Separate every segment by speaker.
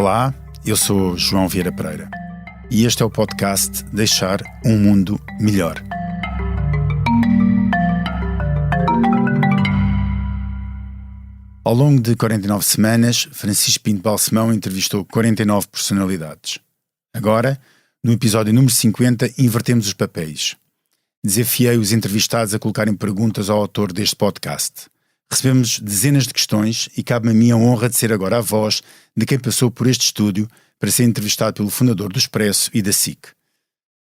Speaker 1: Olá, eu sou João Vieira Pereira e este é o podcast Deixar um Mundo Melhor. Ao longo de 49 semanas, Francisco Pinto Balsemão entrevistou 49 personalidades. Agora, no episódio número 50, invertemos os papéis. Desafiei os entrevistados a colocarem perguntas ao autor deste podcast. Recebemos dezenas de questões e cabe-me a mim a honra de ser agora a voz de quem passou por este estúdio para ser entrevistado pelo fundador do Expresso e da SIC.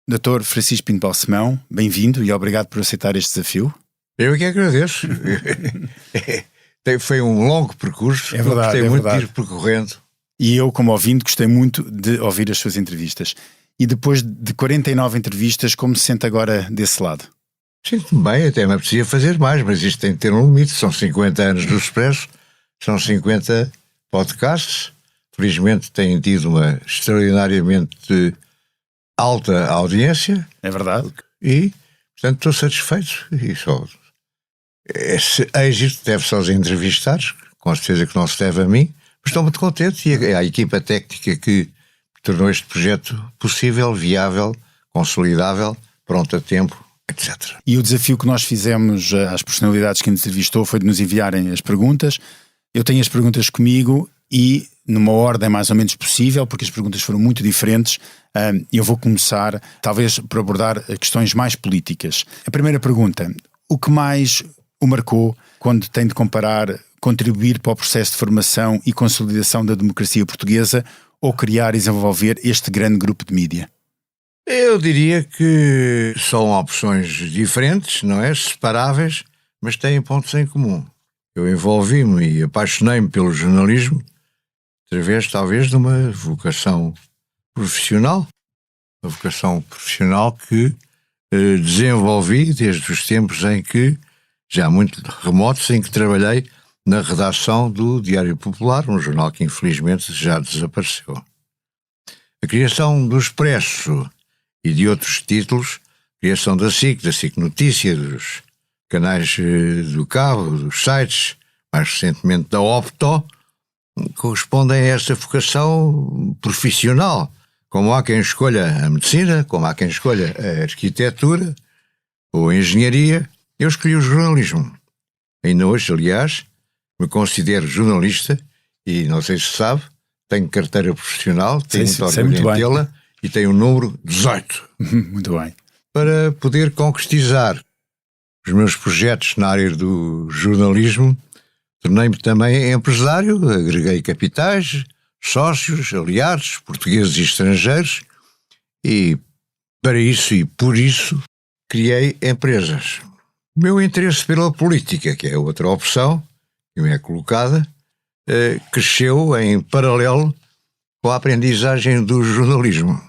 Speaker 1: Dr. Francisco Pinto Balsemão, bem-vindo e obrigado por aceitar este desafio.
Speaker 2: Eu que agradeço. Foi um longo percurso,
Speaker 1: é verdade,
Speaker 2: gostei muito de ir percorrendo.
Speaker 1: E eu, como ouvinte, gostei muito de ouvir as suas entrevistas. E depois de 49 entrevistas, como se sente agora desse lado?
Speaker 2: Sinto-me bem, até me apetecia fazer mais, mas isto tem que ter um limite. São 50 anos do Expresso, são 50 podcasts. Felizmente têm tido uma extraordinariamente alta audiência. É
Speaker 1: verdade.
Speaker 2: E, portanto, estou satisfeito. E só esse êxito deve-se aos entrevistados, com certeza que não se deve a mim, mas estou muito contente. E à equipa técnica que tornou este projeto possível, viável, consolidável, pronto a tempo, etc.
Speaker 1: E o desafio que nós fizemos às personalidades que nos entrevistou foi de nos enviarem as perguntas. Eu tenho as perguntas comigo e numa ordem mais ou menos possível, porque as perguntas foram muito diferentes. Eu vou começar, talvez, por abordar questões mais políticas. A primeira pergunta: o que mais o marcou quando tem de contribuir para o processo de formação e consolidação da democracia portuguesa ou criar e desenvolver este grande grupo de mídia?
Speaker 2: Eu diria que são opções diferentes, não é? Separáveis, mas têm pontos em comum. Eu envolvi-me e apaixonei-me pelo jornalismo através, talvez, de uma vocação profissional. Uma vocação profissional que desenvolvi desde os tempos em que, já muito remotos, em que trabalhei na redação do Diário Popular, um jornal que infelizmente já desapareceu. A criação do Expresso e de outros títulos, criação da SIC Notícia, dos canais do Cabo, dos sites, mais recentemente da Opto, correspondem a esta vocação profissional. Como há quem escolha a medicina, como há quem escolha a arquitetura ou a engenharia, eu escolhi o jornalismo. Ainda hoje, aliás, me considero jornalista e, não sei se sabe, tenho carteira profissional, tenho muito orgulho em tê-la e tenho o número 18.
Speaker 1: Muito bem.
Speaker 2: Para poder concretizar os meus projetos na área do jornalismo, tornei-me também empresário, agreguei capitais, sócios, aliados, portugueses e estrangeiros, e para isso e por isso criei empresas. O meu interesse pela política, que é outra opção que me é colocada, cresceu em paralelo com a aprendizagem do jornalismo.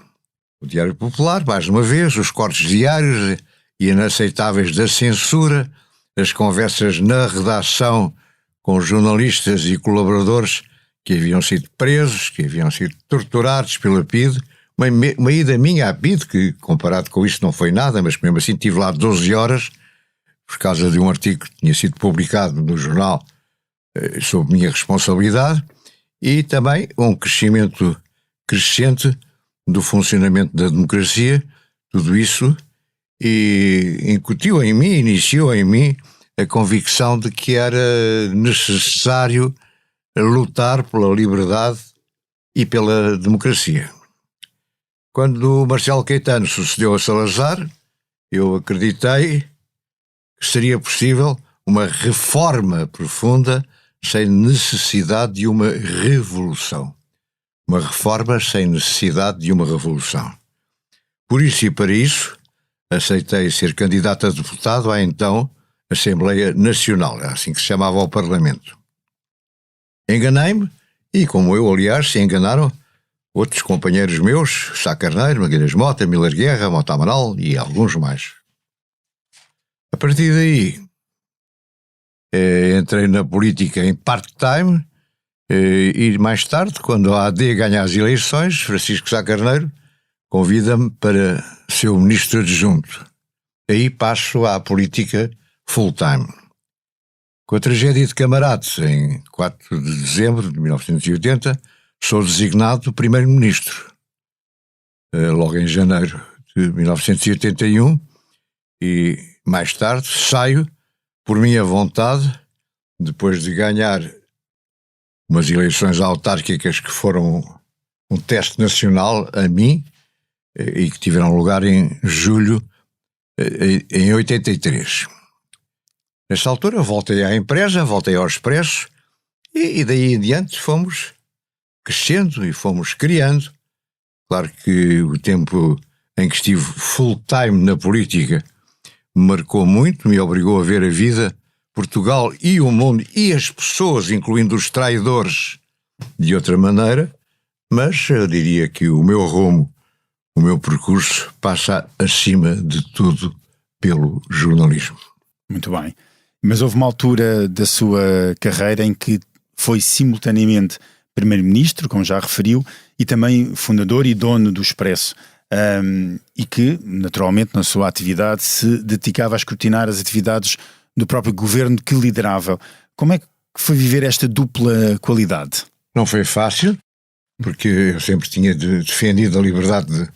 Speaker 2: O Diário Popular, mais uma vez, os cortes diários e inaceitáveis da censura, as conversas na redação com jornalistas e colaboradores que haviam sido presos, que haviam sido torturados pela PIDE, uma ida minha à PIDE, que comparado com isso não foi nada, mas mesmo assim estive lá 12 horas, por causa de um artigo que tinha sido publicado no jornal sob minha responsabilidade, e também um crescimento crescente do funcionamento da democracia. Tudo isso iniciou em mim a convicção de que era necessário lutar pela liberdade e pela democracia. Quando Marcelo Caetano sucedeu a Salazar, eu acreditei que seria possível uma reforma profunda sem necessidade de uma revolução. Uma reforma sem necessidade de uma revolução. Por isso e para isso, aceitei ser candidato a deputado à então Assembleia Nacional, era assim que se chamava o Parlamento. Enganei-me, e como eu, aliás, se enganaram outros companheiros meus, Sá Carneiro, Magalhães Mota, Miller Guerra, Mota Amaral e alguns mais. A partir daí, entrei na política em part-time e mais tarde, quando a AD ganha as eleições, Francisco Sá Carneiro convida-me para ser o ministro adjunto. Aí passo à política full-time. Com a tragédia de Camarates, em 4 de dezembro de 1980, sou designado primeiro-ministro, logo em janeiro de 1981, e mais tarde saio, por minha vontade, depois de ganhar umas eleições autárquicas que foram um teste nacional a mim, e que tiveram lugar em julho em 83. Nessa altura voltei à empresa, voltei ao Expresso, e daí em diante fomos crescendo e fomos criando. Claro que o tempo em que estive full-time na política me marcou muito, me obrigou a ver a vida, Portugal e o mundo e as pessoas, incluindo os traidores, de outra maneira, mas eu diria que o meu rumo, o meu percurso passa acima de tudo pelo jornalismo.
Speaker 1: Muito bem. Mas houve uma altura da sua carreira em que foi simultaneamente primeiro-ministro, como já referiu, e também fundador e dono do Expresso, e que, naturalmente, na sua atividade, se dedicava a escrutinar as atividades do próprio governo que liderava. Como é que foi viver esta dupla qualidade?
Speaker 2: Não foi fácil, porque eu sempre tinha defendido a liberdade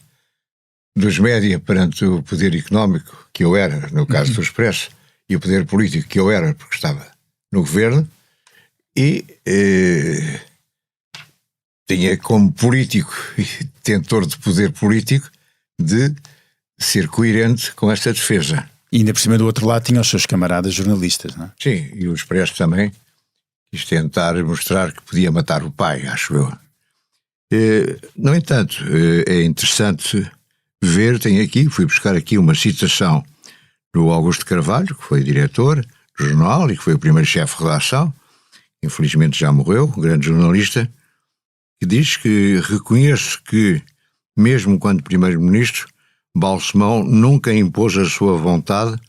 Speaker 2: dos média perante o poder económico, que eu era, no caso do Expresso, e o poder político, que eu era, porque estava no governo, e tinha como político e detentor de poder político de ser coerente com esta defesa.
Speaker 1: E ainda por cima do outro lado tinha os seus camaradas jornalistas, não é?
Speaker 2: Sim, e o Expresso também quis tentar mostrar que podia matar o pai, acho eu. No entanto, é interessante ver, fui buscar aqui uma citação do Augusto Carvalho, que foi diretor do jornal e que foi o primeiro chefe de redação, infelizmente já morreu, um grande jornalista, que diz que reconheço que, mesmo quando primeiro-ministro, Balsemão nunca impôs a sua vontade,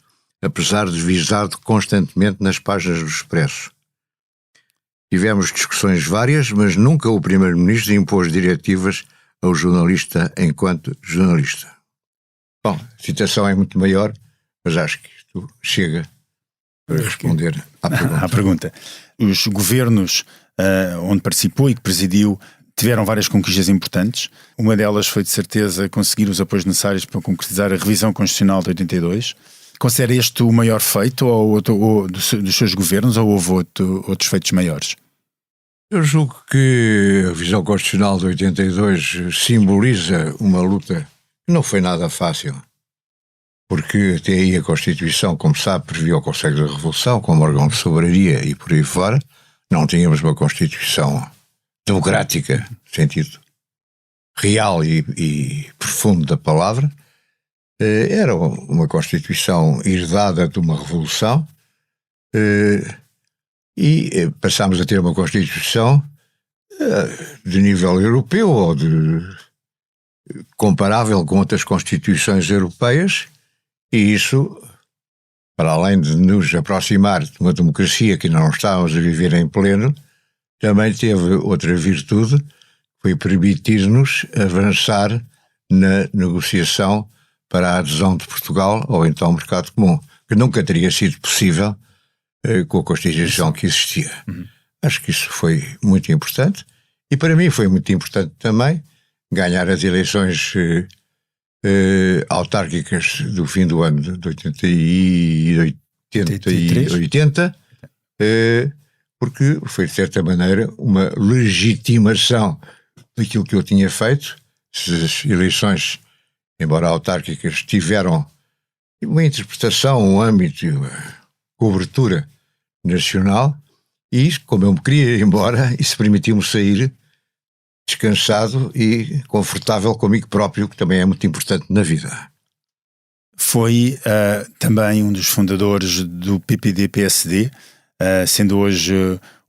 Speaker 2: apesar de visado constantemente nas páginas do Expresso. Tivemos discussões várias, mas nunca o primeiro-ministro impôs diretivas ao jornalista enquanto jornalista. Bom, a citação é muito maior, mas acho que isto chega para responder à pergunta.
Speaker 1: Os governos onde participou e que presidiu tiveram várias conquistas importantes. Uma delas foi, de certeza, conseguir os apoios necessários para concretizar a revisão constitucional de 82. Considera este o maior feito ou dos seus governos, ou houve outros feitos maiores?
Speaker 2: Eu julgo que a revisão constitucional de 82 simboliza uma luta que não foi nada fácil, porque até aí a Constituição, como sabe, previa o Conselho da Revolução como órgão de soberania e por aí fora. Não tínhamos uma Constituição democrática, no sentido real e profundo da palavra. Era uma Constituição herdada de uma revolução, e passámos a ter uma Constituição de nível europeu ou comparável com outras Constituições europeias, e isso, para além de nos aproximar de uma democracia que não estávamos a viver em pleno, também teve outra virtude, que foi permitir-nos avançar na negociação para a adesão de Portugal ao então mercado comum, que nunca teria sido possível com a Constituição que existia. Acho que isso foi muito importante, e para mim foi muito importante também ganhar as eleições autárquicas do fim do ano de 80, porque foi de certa maneira uma legitimação daquilo que eu tinha feito. As eleições, embora autárquicas, tiveram uma interpretação, um âmbito, uma cobertura nacional, e como eu me queria ir embora, isso permitiu-me sair descansado e confortável comigo próprio, que também é muito importante na vida.
Speaker 1: Foi também um dos fundadores do PPD-PSD, sendo hoje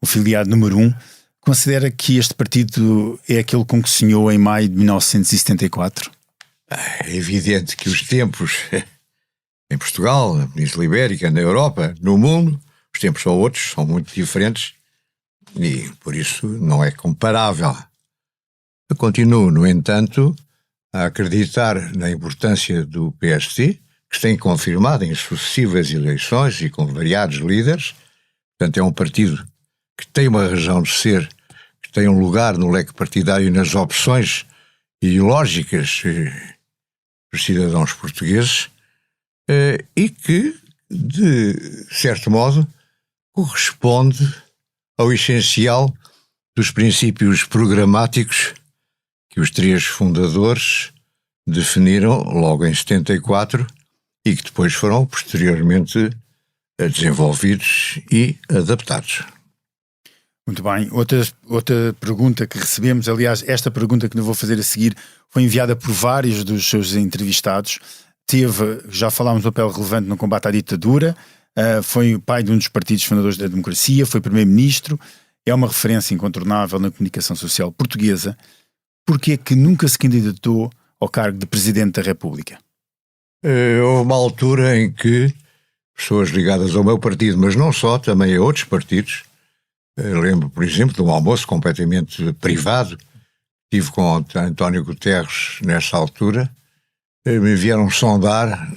Speaker 1: o filiado número 1. Considera que este partido é aquele com que sonhou em maio de 1974?
Speaker 2: É evidente que os tempos em Portugal, na Península Ibérica, na Europa, no mundo, os tempos são outros, são muito diferentes, e por isso não é comparável. Eu continuo, no entanto, a acreditar na importância do PSD, que se tem confirmado em sucessivas eleições e com variados líderes. Portanto, é um partido que tem uma razão de ser, que que têm um lugar no leque partidário nas opções ideológicas dos cidadãos portugueses e que, de certo modo, corresponde ao essencial dos princípios programáticos que os três fundadores definiram logo em 74 e que depois foram posteriormente desenvolvidos e adaptados.
Speaker 1: Muito bem. Outra pergunta que recebemos, aliás, esta pergunta que eu vou fazer a seguir foi enviada por vários dos seus entrevistados. Já falámos do papel relevante no combate à ditadura, foi o pai de um dos partidos fundadores da democracia, foi primeiro-ministro, é uma referência incontornável na comunicação social portuguesa. Porquê que nunca se candidatou ao cargo de Presidente da República?
Speaker 2: Houve uma altura em que pessoas ligadas ao meu partido, mas não só, também a outros partidos, lembro, por exemplo, de um almoço completamente privado que tive com António Guterres nessa altura, me vieram sondar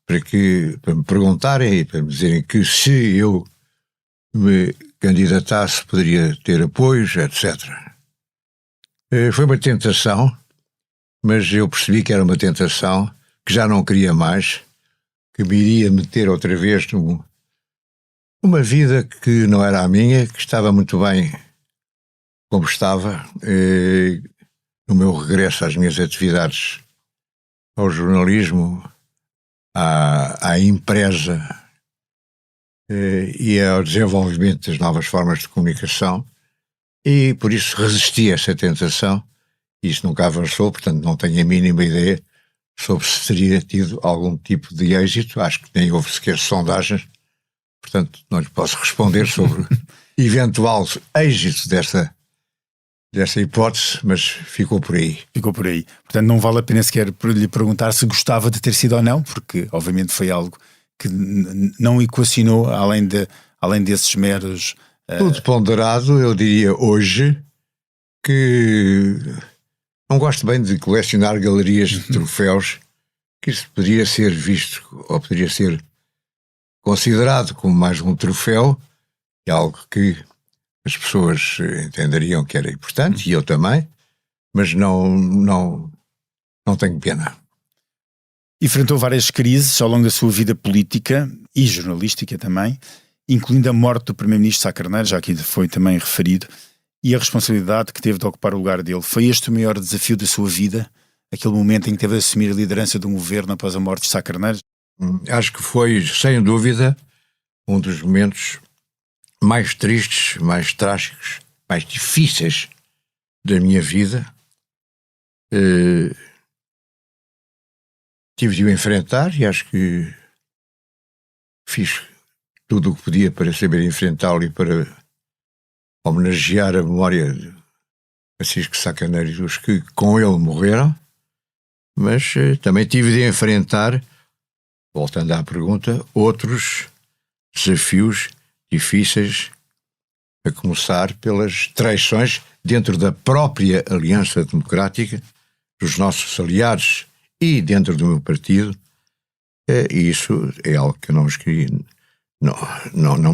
Speaker 2: para me perguntarem e para me dizerem que se eu me candidatasse poderia ter apoios, etc. Foi uma tentação, mas eu percebi que era uma tentação, que já não queria mais, que me iria meter outra vez numa vida que não era a minha, que estava muito bem como estava, no meu regresso às minhas atividades ao jornalismo, à empresa e ao desenvolvimento das novas formas de comunicação, e por isso resisti a essa tentação. Isso nunca avançou, portanto não tenho a mínima ideia sobre se teria tido algum tipo de êxito. Acho que nem houve sequer sondagens, portanto não lhe posso responder sobre eventual êxito dessa hipótese, mas ficou por aí.
Speaker 1: Ficou por aí. Portanto não vale a pena sequer lhe perguntar se gostava de ter sido ou não, porque obviamente foi algo que não equacionou além desses meros...
Speaker 2: Tudo ponderado, eu diria hoje que não gosto bem de colecionar galerias de troféus, que isso poderia ser visto ou poderia ser considerado como mais um troféu, é algo que as pessoas entenderiam que era importante, e eu também, mas não tenho pena.
Speaker 1: Enfrentou várias crises ao longo da sua vida política e jornalística também, incluindo a morte do primeiro-ministro Sá Carneiro, já aqui foi também referido, e a responsabilidade que teve de ocupar o lugar dele. Foi este o maior desafio da sua vida? Aquele momento em que teve de assumir a liderança de um governo após a morte de Sá Carneiro?
Speaker 2: Acho que foi, sem dúvida, um dos momentos mais tristes, mais trágicos, mais difíceis da minha vida. Tive de o enfrentar e acho que fiz tudo o que podia para saber enfrentá-lo e para homenagear a memória de Francisco Sá Carneiro e dos que com ele morreram, mas também tive de enfrentar, voltando à pergunta, outros desafios difíceis, a começar pelas traições dentro da própria Aliança Democrática, dos nossos aliados e dentro do meu partido, e isso é algo que eu não me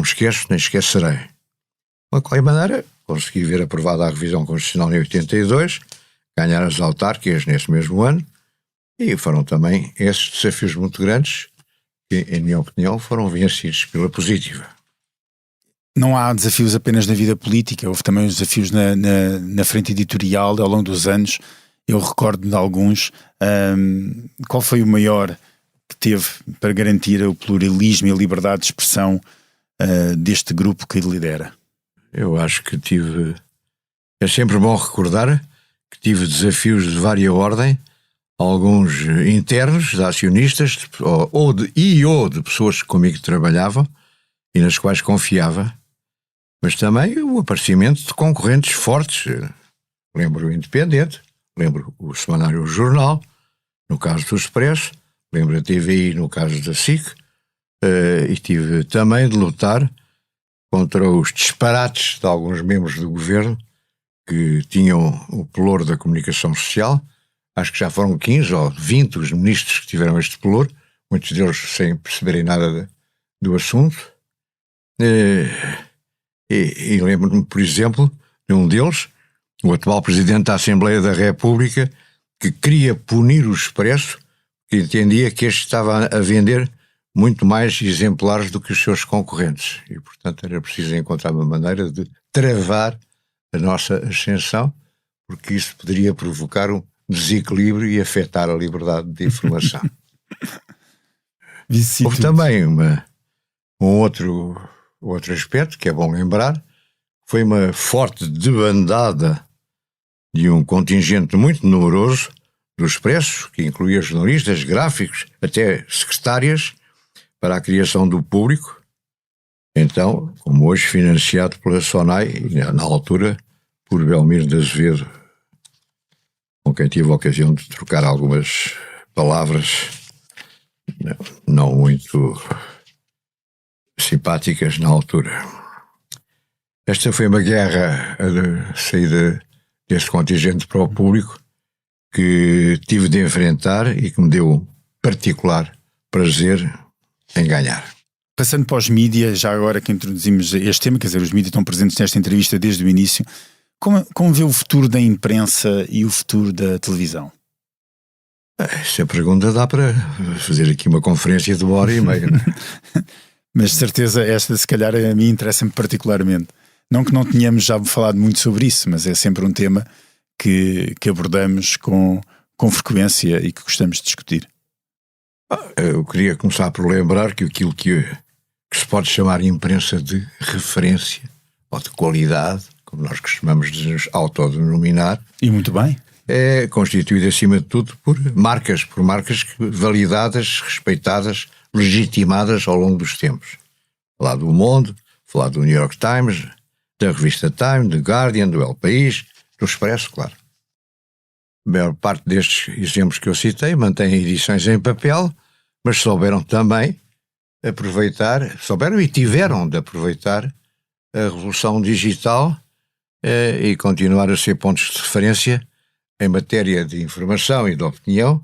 Speaker 2: esqueço, nem esquecerei. De qualquer maneira, consegui ver aprovada a revisão constitucional em 82, ganhar as autárquicas nesse mesmo ano, e foram também esses desafios muito grandes que, em minha opinião, foram vencidos pela positiva.
Speaker 1: Não há desafios apenas na vida política, houve também os desafios na frente editorial ao longo dos anos. Eu recordo de alguns. Qual foi o maior que teve para garantir o pluralismo e a liberdade de expressão deste grupo que lidera?
Speaker 2: Eu acho que é sempre bom recordar que tive desafios de vária ordem, alguns internos, de acionistas, ou de pessoas que comigo trabalhavam e nas quais confiava, mas também o aparecimento de concorrentes fortes. Lembro o Independente, lembro o Semanário Jornal, no caso do Expresso, lembro a TVI no caso da SIC, e tive também de lutar contra os disparates de alguns membros do governo que tinham o pelour da comunicação social. Acho que já foram 15 ou 20 os ministros que tiveram este pelour, muitos deles sem perceberem nada do assunto. E lembro-me, por exemplo, de um deles, o atual Presidente da Assembleia da República, que queria punir o Expresso, que entendia que este estava a vender muito mais exemplares do que os seus concorrentes. E, portanto, era preciso encontrar uma maneira de travar a nossa ascensão, porque isso poderia provocar um desequilíbrio e afetar a liberdade de informação. Houve também um outro aspecto que é bom lembrar, foi uma forte debandada de um contingente muito numeroso do Expresso, que incluía jornalistas, gráficos, até secretárias, para a criação do Público, então, como hoje financiado pela SONAI, e na altura por Belmiro de Azevedo, com quem tive a ocasião de trocar algumas palavras não muito simpáticas na altura. Esta foi uma guerra, a saída deste contingente para o Público, que tive de enfrentar e que me deu um particular prazer em ganhar.
Speaker 1: Passando para os mídias, já agora que introduzimos este tema, quer dizer, os mídias estão presentes nesta entrevista desde o início, como vê o futuro da imprensa e o futuro da televisão?
Speaker 2: Essa pergunta dá para fazer aqui uma conferência de 1h30, não é?
Speaker 1: Mas de certeza esta, se calhar, a mim interessa-me particularmente. Não que não tenhamos já falado muito sobre isso, mas é sempre um tema que abordamos com frequência e que gostamos de discutir.
Speaker 2: Eu queria começar por lembrar que aquilo que se pode chamar imprensa de referência ou de qualidade, como nós costumamos nos autodenominar,
Speaker 1: e muito bem,
Speaker 2: é constituída acima de tudo por marcas validadas, respeitadas, legitimadas ao longo dos tempos. Falar do Mundo, falar do New York Times, da revista Time, do Guardian, do El País, do Expresso, claro. A maior parte destes exemplos que eu citei mantém edições em papel, mas souberam também souberam e tiveram de aproveitar a revolução digital e continuar a ser pontos de referência em matéria de informação e de opinião,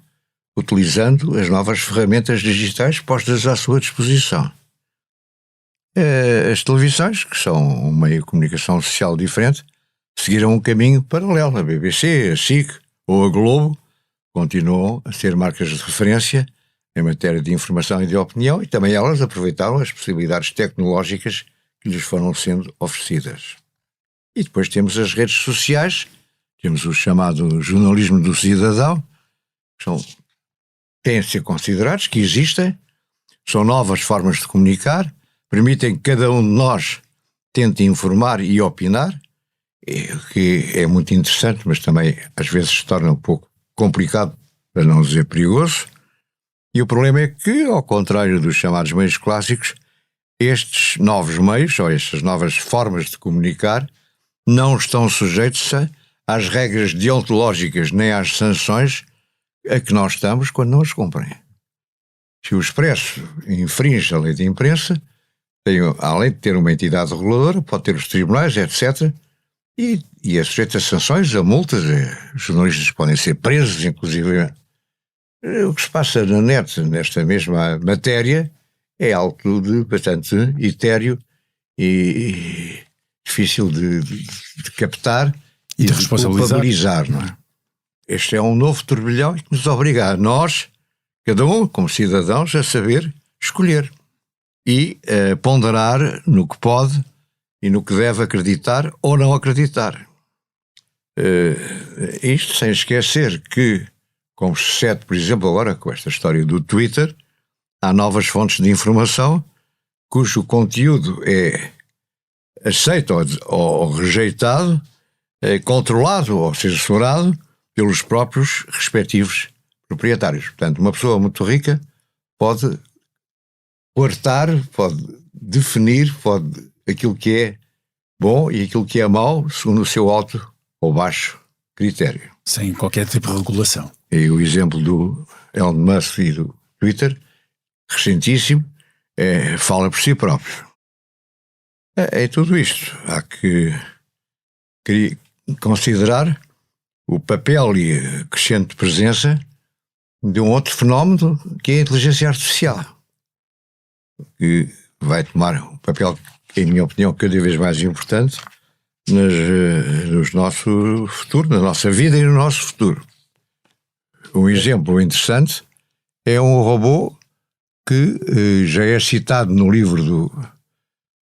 Speaker 2: utilizando as novas ferramentas digitais postas à sua disposição. As televisões, que são um meio de comunicação social diferente, seguiram um caminho paralelo. A BBC, a SIC ou a Globo continuam a ser marcas de referência em matéria de informação e de opinião, e também elas aproveitaram as possibilidades tecnológicas que lhes foram sendo oferecidas. E depois temos as redes sociais, temos o chamado jornalismo do cidadão, que têm de ser considerados, que existem, são novas formas de comunicar, permitem que cada um de nós tente informar e opinar, o que é muito interessante, mas também às vezes se torna um pouco complicado, para não dizer perigoso. E o problema é que, ao contrário dos chamados meios clássicos, estes novos meios, ou estas novas formas de comunicar, não estão sujeitos às regras deontológicas nem às sanções a que nós estamos quando não as cumprem. Se o Expresso infringe a lei de imprensa, além de ter uma entidade reguladora, pode ter os tribunais, etc., e é sujeito a sanções, a multas, os jornalistas podem ser presos, inclusive. O que se passa na net, nesta mesma matéria, é algo de bastante etéreo e difícil de captar
Speaker 1: e de responsabilizar,
Speaker 2: não é? Este é um novo turbilhão que nos obriga a nós, cada um, como cidadãos, a saber escolher e a ponderar no que pode e no que deve acreditar ou não acreditar. Isto sem esquecer que, como sucede, por exemplo, agora com esta história do Twitter, há novas fontes de informação cujo conteúdo é aceito ou rejeitado, é controlado ou censurado pelos próprios respectivos proprietários. Portanto, uma pessoa muito rica pode coartar, pode definir aquilo que é bom e aquilo que é mau segundo o seu alto ou baixo critério.
Speaker 1: Sem qualquer tipo de regulação.
Speaker 2: E o exemplo do Elon Musk e do Twitter, recentíssimo, fala por si próprio. É tudo isto. Há que considerar o papel e a crescente presença de um outro fenómeno que é a inteligência artificial, que vai tomar um papel em minha opinião, cada vez mais importante no nosso futuro, na nossa vida e no nosso futuro. Um exemplo interessante é um robô que já é citado no livro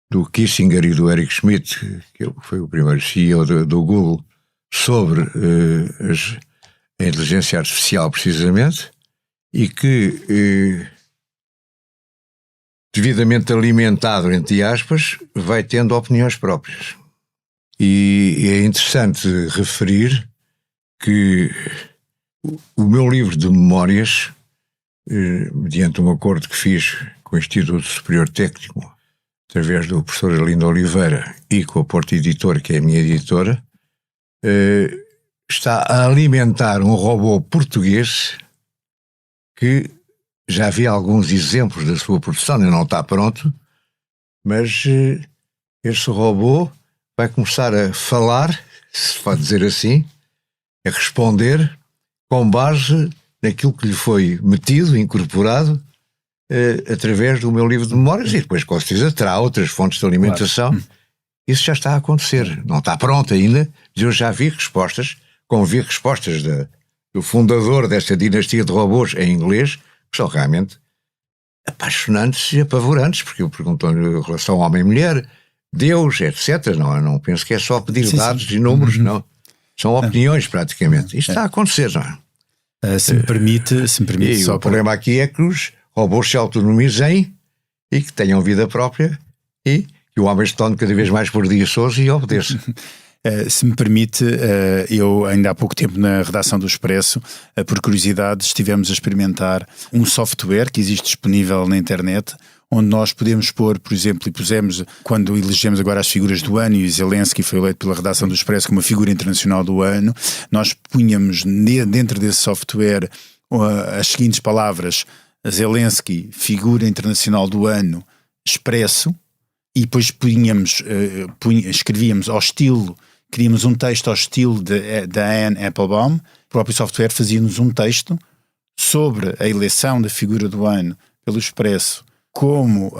Speaker 2: do Kissinger e do Eric Schmidt, que foi o primeiro CEO do Google, sobre a inteligência artificial, precisamente, e que, devidamente alimentado, entre aspas, vai tendo opiniões próprias. E é interessante referir que o meu livro de memórias, mediante um acordo que fiz com o Instituto Superior Técnico, através do professor Arlindo Oliveira e com a Porta Editora, que é a minha editora, está a alimentar um robô português que já vi alguns exemplos da sua produção, ainda não está pronto, mas este robô vai começar a falar, se pode dizer assim, a responder com base naquilo que lhe foi metido, incorporado, através do meu livro de memórias, e depois com certeza terá outras fontes de alimentação. Claro. Isso já está a acontecer, não está pronto ainda, mas eu já vi respostas, como vi respostas do fundador desta dinastia de robôs em inglês, que são realmente apaixonantes e apavorantes, porque eu pergunto-lhe em relação ao homem e mulher, Deus, etc. Não penso que é só pedir dados e números, não. São opiniões, praticamente. Isto está a acontecer, não é?
Speaker 1: Se me permite
Speaker 2: e
Speaker 1: só
Speaker 2: o problema aqui é que os robôs se autonomizem e que tenham vida própria e que o homem se torne cada vez mais preguiçoso e obedeça.
Speaker 1: Se me permite, eu ainda há pouco tempo na redação do Expresso, por curiosidade, estivemos a experimentar um software que existe disponível na internet, onde nós podemos pôr, por exemplo, e pusemos, quando elegemos agora as figuras do ano, e o Zelensky foi eleito pela redação do Expresso como a figura internacional do ano, nós punhamos dentro desse software as seguintes palavras: Zelensky, figura internacional do ano, Expresso, e depois escrevíamos ao estilo, queríamos um texto ao estilo da Anne Applebaum. O próprio software fazia-nos um texto sobre a eleição da figura do ano pelo Expresso como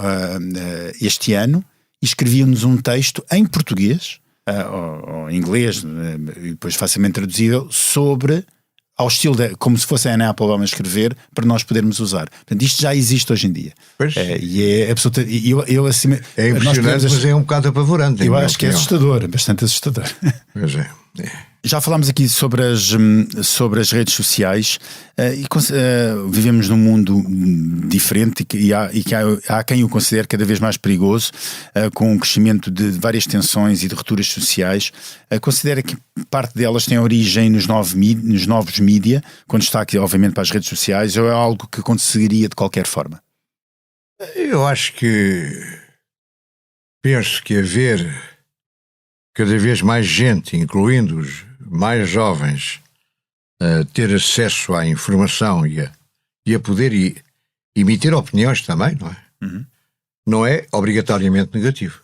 Speaker 1: este ano, e escrevíamos um texto em português, ou em inglês, e depois facilmente traduzível, sobre, ao estilo como se fosse a Anne Applebaum a escrever, para nós podermos usar. Portanto, isto já existe hoje em dia. E é absolutamente...
Speaker 2: É impressionante, mas é um bocado apavorante.
Speaker 1: Eu acho que é assustador, bastante assustador.
Speaker 2: Pois é.
Speaker 1: Já falámos aqui sobre as redes sociais, e vivemos num mundo diferente e há quem o considere cada vez mais perigoso, com o crescimento de várias tensões e de rupturas sociais. Considera que parte delas tem origem nos novos mídia, quando está aqui obviamente para as redes sociais, ou é algo que aconteceria de qualquer forma?
Speaker 2: Eu acho penso que haver cada vez mais gente, incluindo os mais jovens, a ter acesso à informação e a poder emitir opiniões também, não é?
Speaker 1: Uhum.
Speaker 2: Não é obrigatoriamente negativo.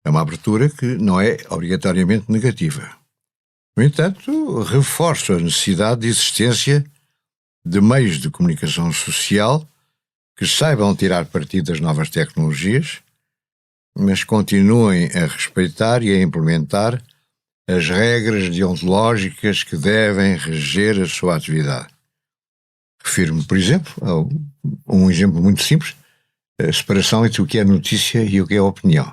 Speaker 2: É uma abertura que não é obrigatoriamente negativa. No entanto, reforço a necessidade de existência de meios de comunicação social que saibam tirar partido das novas tecnologias, mas continuem a respeitar e a implementar as regras deontológicas que devem reger a sua atividade. Refiro-me, por exemplo, a um exemplo muito simples: a separação entre o que é notícia e o que é opinião.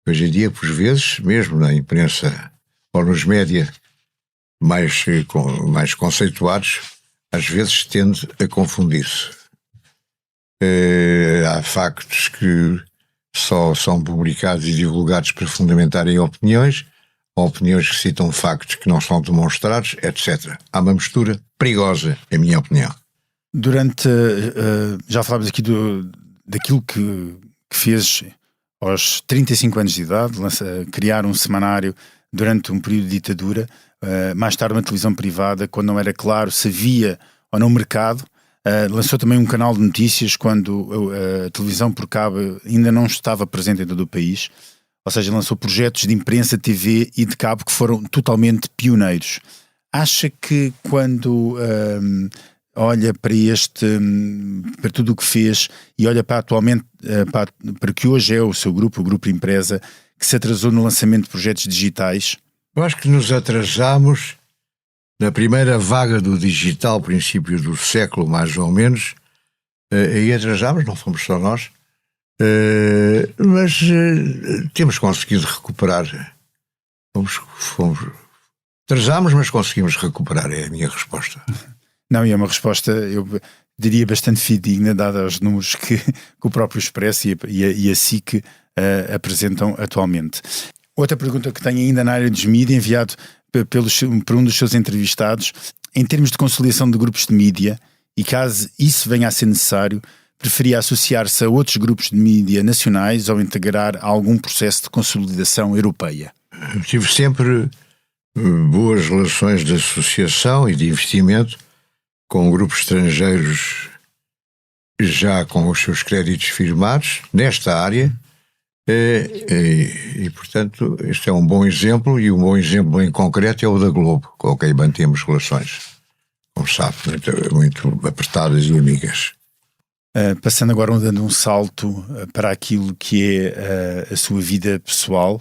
Speaker 2: Hoje em dia, por vezes, mesmo na imprensa ou nos média mais conceituados, às vezes tende a confundir-se. Há factos que só são publicados e divulgados para fundamentarem opiniões, ou opiniões que citam factos que não são demonstrados, etc. Há uma mistura perigosa, em minha opinião.
Speaker 1: Já falámos aqui daquilo que fez aos 35 anos de idade, criar um semanário durante um período de ditadura, mais tarde uma televisão privada, quando não era claro se havia ou não mercado. Lançou também um canal de notícias quando a televisão por cabo ainda não estava presente em todo o país, ou seja, lançou projetos de imprensa, TV e de cabo que foram totalmente pioneiros. Acha que quando olha para para tudo o que fez e olha para atualmente, para que hoje é o seu grupo, o Grupo Empresa, que se atrasou no lançamento de projetos digitais?
Speaker 2: Eu acho que nos atrasámos na primeira vaga do digital, princípio do século, mais ou menos. Aí atrasámos, não fomos só nós, mas temos conseguido recuperar. Atrasámos, mas conseguimos recuperar, é a minha resposta.
Speaker 1: Não, e é uma resposta, eu diria, bastante fidedigna, dada aos números que o próprio Expresso e a SIC apresentam atualmente. Outra pergunta que tenho ainda na área dos mídia, enviado por um dos seus entrevistados: em termos de conciliação de grupos de mídia, e caso isso venha a ser necessário, preferia associar-se a outros grupos de mídia nacionais ou integrar algum processo de consolidação europeia?
Speaker 2: Tive sempre boas relações de associação e de investimento com grupos estrangeiros já com os seus créditos firmados nesta área e portanto, este é um bom exemplo, e um bom exemplo em concreto é o da Globo, com quem mantemos relações, como sabe, muito apertadas e amigas.
Speaker 1: Passando agora, dando um salto para aquilo que é a sua vida pessoal,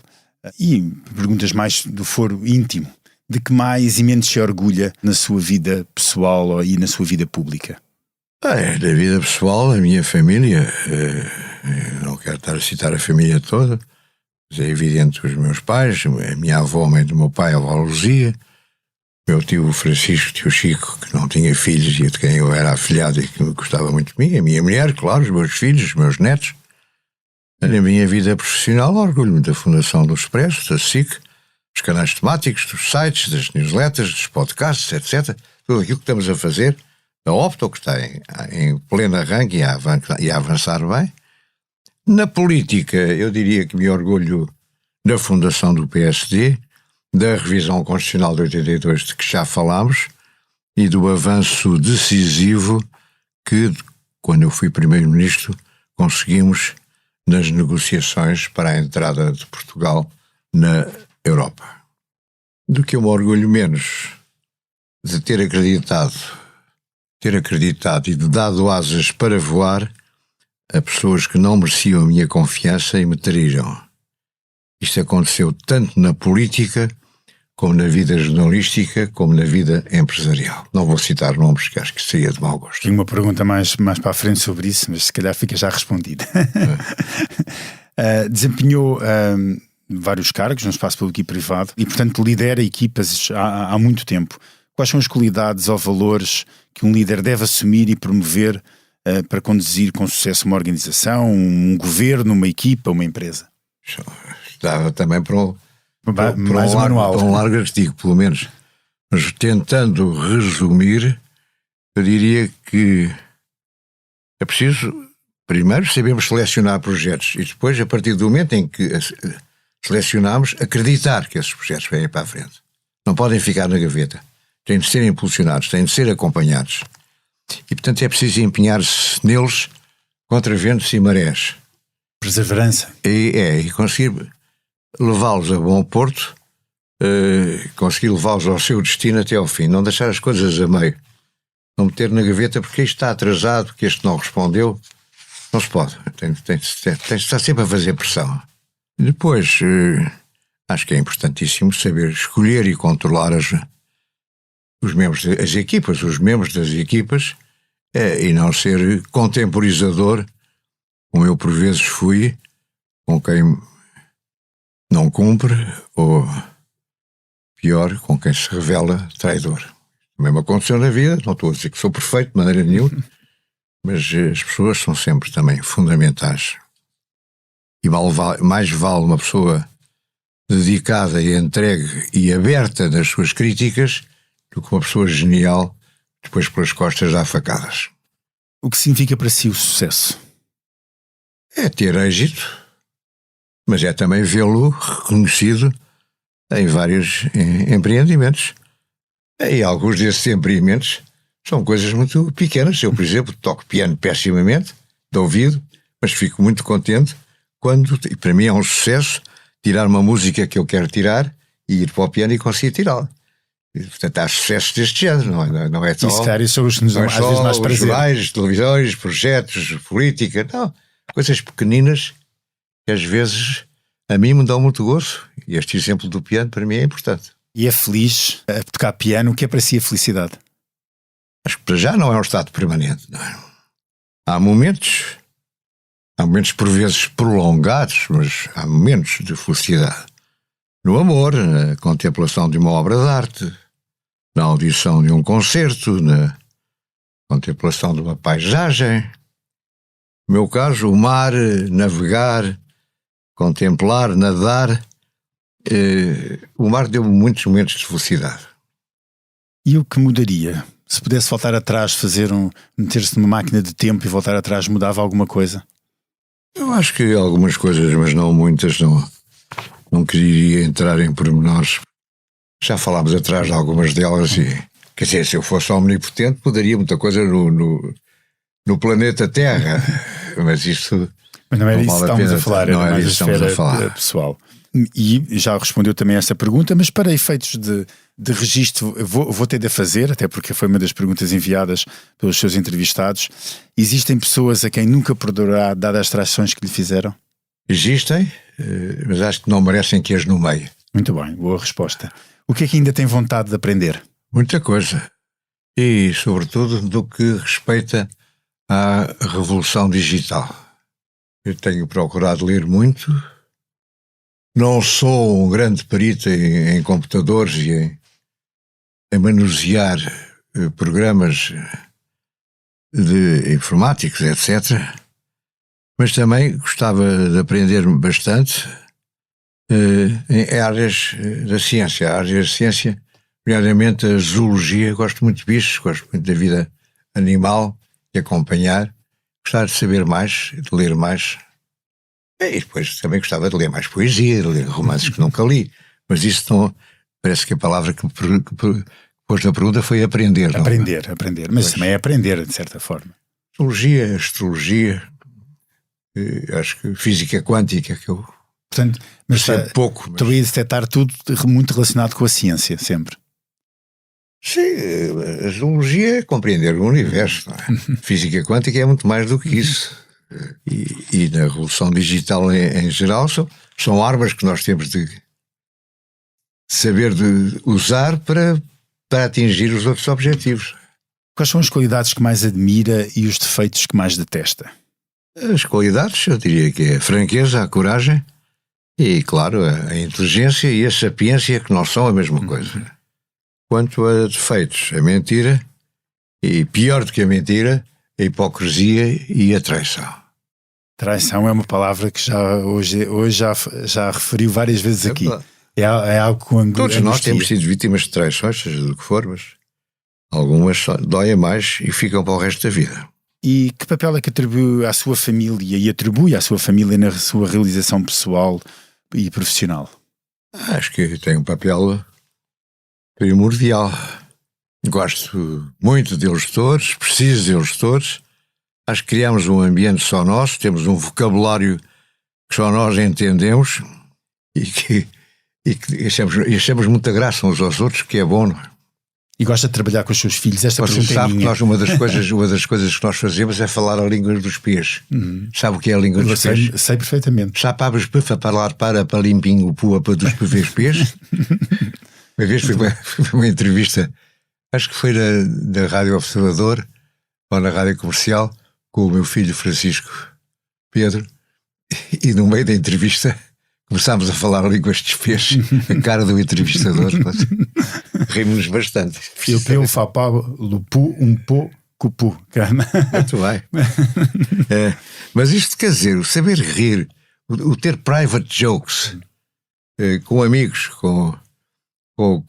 Speaker 1: e perguntas mais do foro íntimo: de que mais e menos se orgulha na sua vida pessoal e na sua vida pública?
Speaker 2: Da vida pessoal, a minha família, não quero estar a citar a família toda, mas é evidente os meus pais, a minha avó, mãe do meu pai, a avó Luzia, meu tio Francisco, tio Chico, que não tinha filhos e de quem eu era afilhado e que gostava muito de mim, a minha mulher, claro, os meus filhos, os meus netos. Na minha vida profissional, orgulho-me da Fundação do Expresso, da SIC, dos canais temáticos, dos sites, das newsletters, dos podcasts, etc. Tudo aquilo que estamos a fazer, da Opto, que está em pleno arranque e a avançar bem. Na política, eu diria que me orgulho da fundação do PSD, da revisão constitucional de 82, de que já falámos, e do avanço decisivo que, quando eu fui primeiro-ministro, conseguimos nas negociações para a entrada de Portugal na Europa. Do que eu me orgulho menos de ter acreditado e de dado asas para voar a pessoas que não mereciam a minha confiança e me traíram. Isto aconteceu tanto na política, como na vida jornalística, como na vida empresarial. Não vou citar nomes, que acho que seria de mau gosto.
Speaker 1: Tenho uma pergunta mais para a frente sobre isso, mas se calhar fica já respondida. Desempenhou vários cargos no espaço público e privado e, portanto, lidera equipas há muito tempo. Quais são as qualidades ou valores que um líder deve assumir e promover para conduzir com sucesso uma organização, um governo, uma equipa, uma empresa?
Speaker 2: Dava também para
Speaker 1: um
Speaker 2: largo artigo, pelo menos. Mas tentando resumir, eu diria que é preciso, primeiro, sabermos selecionar projetos e depois, a partir do momento em que selecionamos, acreditar que esses projetos vêm para a frente. Não podem ficar na gaveta. Têm de ser impulsionados, têm de ser acompanhados. E, portanto, é preciso empenhar-se neles contra ventos e marés.
Speaker 1: Perseverança.
Speaker 2: E conseguir levá-los a bom porto, conseguir levá-los ao seu destino até ao fim. Não deixar as coisas a meio. Não meter na gaveta porque este está atrasado, porque este não respondeu. Não se pode. Tem de estar sempre a fazer pressão. E depois, acho que é importantíssimo saber escolher e controlar os membros das equipas, e não ser contemporizador, como eu por vezes fui, com quem não cumpre, ou pior, com quem se revela traidor. O mesmo aconteceu na vida, não estou a dizer que sou perfeito de maneira nenhuma, mas as pessoas são sempre também fundamentais. E mais vale uma pessoa dedicada e entregue e aberta nas suas críticas do que uma pessoa genial depois pelas costas dá facadas.
Speaker 1: O que significa para si o sucesso?
Speaker 2: É ter êxito, mas é também vê-lo reconhecido em vários empreendimentos. E alguns desses empreendimentos são coisas muito pequenas. Eu, por exemplo, toco piano pessimamente, de ouvido, mas fico muito contente quando, e para mim é um sucesso, tirar uma música que eu quero tirar e ir para o piano e conseguir tirá-la. E, portanto, há sucessos deste género, não é só...
Speaker 1: Isso, claro, isso são os que nos dão às vezes mais prazer.
Speaker 2: Jornais, televisões, projetos, política, não. Coisas pequeninas que às vezes a mim me dão muito gozo. E este exemplo do piano para mim é importante.
Speaker 1: E é feliz a tocar piano? O que é para si a felicidade?
Speaker 2: Acho que para já não é um estado permanente, não é? Há momentos por vezes prolongados, mas há momentos de felicidade. No amor, na contemplação de uma obra de arte, na audição de um concerto, na contemplação de uma paisagem. No meu caso, o mar, navegar, contemplar, nadar. O mar deu-me muitos momentos de felicidade.
Speaker 1: E o que mudaria? Se pudesse voltar atrás, meter-se numa máquina de tempo e voltar atrás, mudava alguma coisa?
Speaker 2: Eu acho que algumas coisas, mas não muitas, não queria entrar em pormenores. Já falámos atrás de algumas delas e, quer dizer, se eu fosse omnipotente, mudaria muita coisa no planeta Terra. Mas isto...
Speaker 1: Mas não era isso que estávamos a falar, era mais a esfera pessoal. E já respondeu também a essa pergunta, mas para efeitos de registro, vou ter de a fazer, até porque foi uma das perguntas enviadas pelos seus entrevistados. Existem pessoas a quem nunca perdoará, dadas as traições que lhe fizeram?
Speaker 2: Existem, mas acho que não merecem que as nomeie.
Speaker 1: Muito bem, boa resposta. O que é que ainda tem vontade de aprender?
Speaker 2: Muita coisa. E, sobretudo, do que respeita à revolução digital. Eu tenho procurado ler muito. Não sou um grande perito em computadores e em manusear programas de informáticos, etc. Mas também gostava de aprender bastante em áreas da ciência. Áreas da ciência, nomeadamente a zoologia. Gosto muito de bichos, gosto muito da vida animal, de acompanhar. Gostava de saber mais, de ler mais. E depois também gostava de ler mais poesia, de ler romances que nunca li. Mas isso não... Parece que a palavra que pôs na pergunta foi aprender.
Speaker 1: Aprender. Mas
Speaker 2: pois.
Speaker 1: Também é aprender, de certa forma.
Speaker 2: Zoologia, astrologia, acho que física quântica, que eu...
Speaker 1: Portanto, mas
Speaker 2: pouco.
Speaker 1: Estou a detectar tudo muito relacionado com a ciência, sempre.
Speaker 2: Sim, a zoologia é compreender o universo, não é? Física quântica é muito mais do que isso. E na revolução digital em geral são armas que nós temos de saber de usar para atingir os outros objetivos.
Speaker 1: Quais são as qualidades que mais admira e os defeitos que mais detesta?
Speaker 2: As qualidades, eu diria que é a franqueza, a coragem e, claro, a inteligência e a sapiência, que não são a mesma coisa. Quanto a defeitos, a mentira e, pior do que a mentira, a hipocrisia e a traição.
Speaker 1: Traição é uma palavra que hoje já referiu várias vezes aqui. É algo com angústia.
Speaker 2: Todos nós temos sido vítimas de traições, seja do que for, mas algumas doem mais e ficam para o resto da vida.
Speaker 1: E que papel é que atribui à sua família na sua realização pessoal e profissional?
Speaker 2: Acho que tem um papel primordial. Gosto muito deles todos, preciso deles todos. Acho que criamos um ambiente só nosso, temos um vocabulário que só nós entendemos e que achamos muita graça uns aos outros, que é bom, não é?
Speaker 1: E gosta de trabalhar com os seus filhos? Esta
Speaker 2: Você
Speaker 1: pergunta
Speaker 2: sabe
Speaker 1: é
Speaker 2: que
Speaker 1: minha.
Speaker 2: nós, uma das coisas que nós fazemos é falar a língua dos pés. Sabe o que é a língua dos pés?
Speaker 1: Sei perfeitamente.
Speaker 2: Já sabes para falar para limpinho o pua para dos pés? Uma vez foi uma entrevista, acho que foi da Rádio Observador ou na Rádio Comercial, com o meu filho Francisco Pedro, e no meio da entrevista começámos a falar a língua dos pés, a cara do entrevistador. Rimos-nos bastante.
Speaker 1: Eu tenho um pô cupu.
Speaker 2: Muito bem. Mas isto quer dizer, o saber rir, o ter private jokes com amigos, com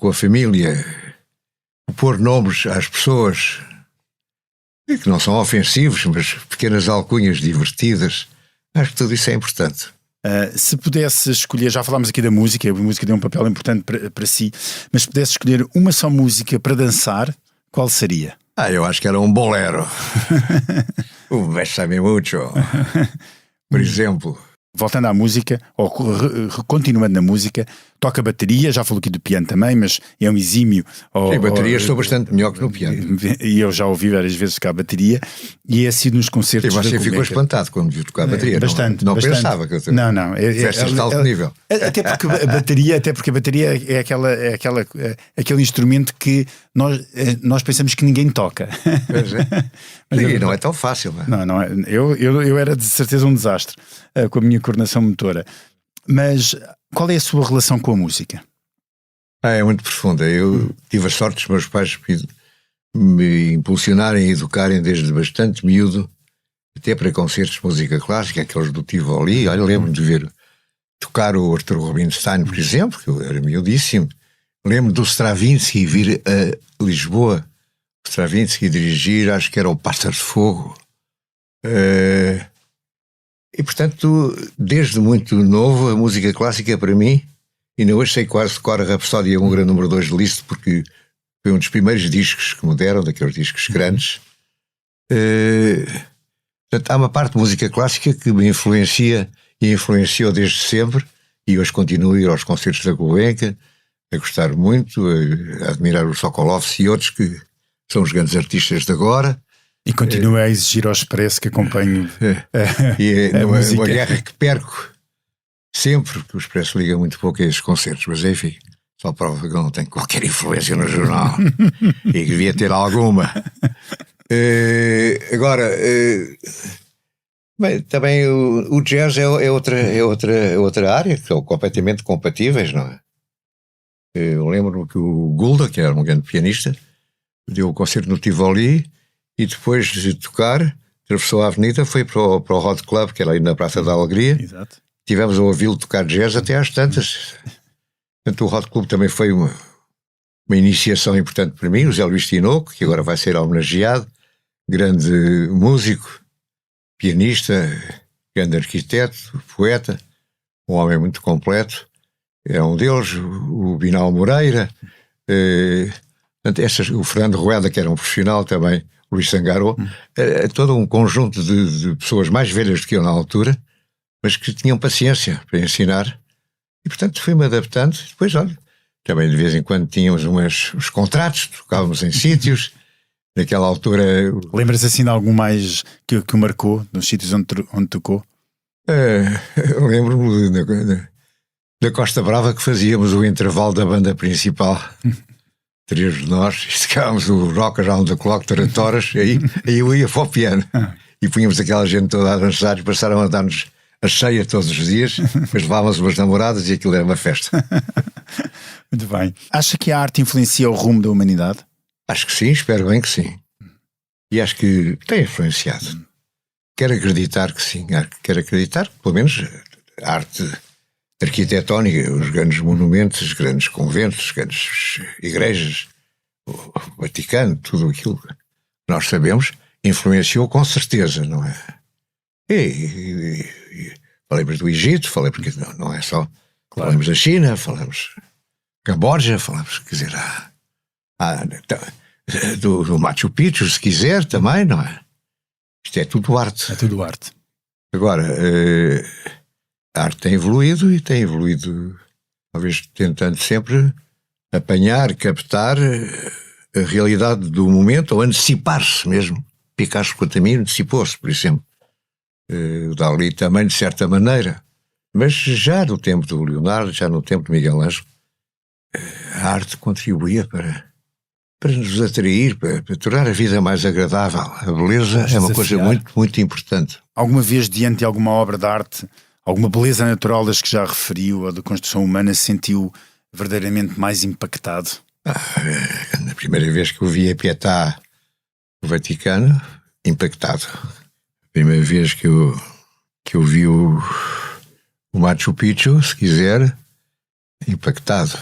Speaker 2: a família, o pôr nomes às pessoas que não são ofensivos, mas pequenas alcunhas divertidas, acho que tudo isso é importante.
Speaker 1: Se pudesse escolher, já falámos aqui da música, a música tem um papel importante para si, mas se pudesse escolher uma só música para dançar, qual seria?
Speaker 2: Eu acho que era um bolero. O Bésame Mucho, por exemplo.
Speaker 1: voltando à música, ou continuando na música, toca bateria, já falou aqui do piano também, mas é um exímio.
Speaker 2: Sim, bateria estou bastante melhor que no piano.
Speaker 1: E eu já ouvi várias vezes tocar bateria, e é assim nos concertos.
Speaker 2: E você ficou espantado quando viu tocar bateria.
Speaker 1: Bastante.
Speaker 2: Não
Speaker 1: bastante.
Speaker 2: pensava que eu
Speaker 1: Não.
Speaker 2: Festas de alto nível.
Speaker 1: Até porque a bateria é aquele instrumento que nós pensamos que ninguém toca.
Speaker 2: Pois é. Mas não é tão fácil.
Speaker 1: Não é. Eu era de certeza um desastre com a minha coordenação motora. Mas qual é a sua relação com a música?
Speaker 2: É muito profunda. Eu tive a sorte dos meus pais me impulsionarem e educarem desde bastante miúdo, até para concertos de música clássica, aqueles do Tivoli. Olha, lembro-me de ver tocar o Arthur Rubinstein, por exemplo, que eu era miudíssimo. Lembro do Stravinsky vir a Lisboa, o Stravinsky dirigir, acho que era o Pássaro de Fogo. E portanto, desde muito novo, a música clássica para mim, ainda hoje sei quase de cor a Rapsódia 1, grande número 2 de Liszt, porque foi um dos primeiros discos que me deram, daqueles discos grandes. Portanto, há uma parte de música clássica que me influencia e influenciou desde sempre, e hoje continuo a ir aos concertos da Gulbenkian, a gostar muito, a admirar o Sokolovsky e outros que são os grandes artistas de agora.
Speaker 1: E continua a exigir ao Expresso que acompanho
Speaker 2: uma guerra que perco sempre, porque o Expresso liga muito pouco a esses concertos, mas enfim, só prova que eu não tenho qualquer influência no jornal e que devia ter alguma. Agora, bem, também o jazz é outra área, que são completamente compatíveis, não é? Eu lembro-me que o Gulda, que era um grande pianista, deu o concerto no Tivoli e depois de tocar, atravessou a avenida, foi para o Hot Club, que era aí na Praça da Alegria.
Speaker 1: Exato.
Speaker 2: Tivemos a ouvi-lo tocar jazz até às tantas. Portanto, o Hot Club também foi uma iniciação importante para mim. O Zé Luís Tinoco, que agora vai ser homenageado, grande músico, pianista, grande arquiteto, poeta, um homem muito completo. É um deles, o Binal Moreira, o Fernando Rueda, que era um profissional também, o Luís Sangaro, todo um conjunto de pessoas mais velhas do que eu na altura, mas que tinham paciência para ensinar, e portanto fui-me adaptando. Depois, olha, também de vez em quando tínhamos uns contratos, tocávamos em sítios, naquela altura...
Speaker 1: Lembras assim de algum mais que o marcou, nos sítios onde tocou?
Speaker 2: Lembro-me da Costa Brava, que fazíamos o intervalo da banda principal. 3 de nós, tocávamos o Rock Around the Clock durante horas, aí eu ia para o piano. E punhamos aquela gente toda a dançar, passaram a dar-nos a cheia todos os dias, depois levávamos umas namoradas e aquilo era uma festa.
Speaker 1: Muito bem. Acha que a arte influencia o rumo da humanidade?
Speaker 2: Acho que sim, espero bem que sim. E acho que tem influenciado. Quero acreditar que sim, quero acreditar que pelo menos a arte arquitetónica, os grandes monumentos, os grandes conventos, as grandes igrejas, o Vaticano, tudo aquilo que nós sabemos, influenciou com certeza, não é? E falamos do Egito, porque não é só... Claro. Falamos da China, falamos Camboja, falamos, quer dizer, do Machu Picchu, se quiser, também, não é? Isto é tudo arte.
Speaker 1: É tudo arte.
Speaker 2: Agora, a arte tem evoluído e tem evoluído, talvez tentando sempre apanhar, captar a realidade do momento, ou antecipar-se mesmo. Picasso Contamino antecipou-se, por exemplo. O Dalí também, de certa maneira. Mas já no tempo do Leonardo, já no tempo de Miguel Ângelo, a arte contribuía para nos atrair, para tornar a vida mais agradável. A beleza é uma coisa muito, muito importante.
Speaker 1: Alguma vez, diante de alguma obra de arte, alguma beleza natural das que já referiu, ou da construção humana, se sentiu verdadeiramente mais impactado?
Speaker 2: Na primeira vez que eu vi a Pietà no Vaticano, impactado. A primeira vez que eu vi o Machu Picchu, se quiser, impactado.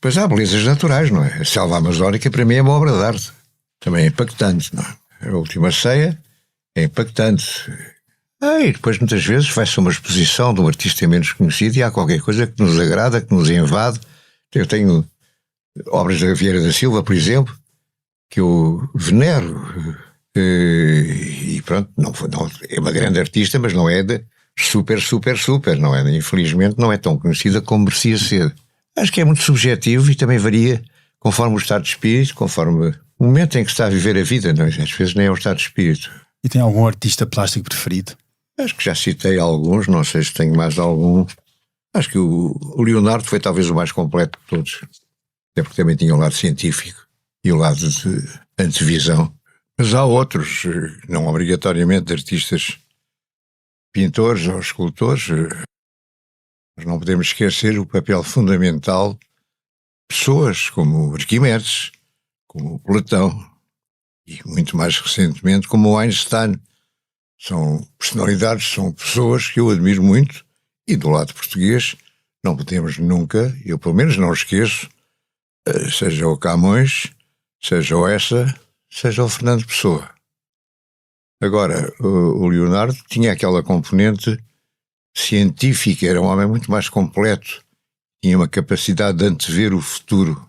Speaker 2: Pois há belezas naturais, não é? A selva amazónica para mim é uma obra de arte. Também é impactante, não é? A Última Ceia é impactante. E depois muitas vezes vai-se a uma exposição de um artista menos conhecido e há qualquer coisa que nos agrada, que nos invade. Eu tenho obras da Vieira da Silva, por exemplo, que eu venero. E pronto, não é uma grande artista, mas não é super, super, super, não é? Infelizmente não é tão conhecida como merecia ser. Acho que é muito subjetivo e também varia conforme o estado de espírito, conforme o momento em que está a viver a vida, não é? Às vezes nem é o estado de espírito.
Speaker 1: E tem algum artista plástico preferido?
Speaker 2: Acho que já citei alguns, não sei se tenho mais algum. Acho que o Leonardo foi talvez o mais completo de todos. Até porque também tinha o lado científico e o lado de antevisão. Mas há outros, não obrigatoriamente artistas, pintores ou escultores. Mas não podemos esquecer o papel fundamental de pessoas como Arquimedes, como Platão e muito mais recentemente como Einstein. São personalidades, são pessoas que eu admiro muito e do lado português não podemos nunca, eu pelo menos não esqueço, seja o Camões, seja o Essa, seja o Fernando Pessoa. Agora, o Leonardo tinha aquela componente científica, era um homem muito mais completo, tinha uma capacidade de antever o futuro,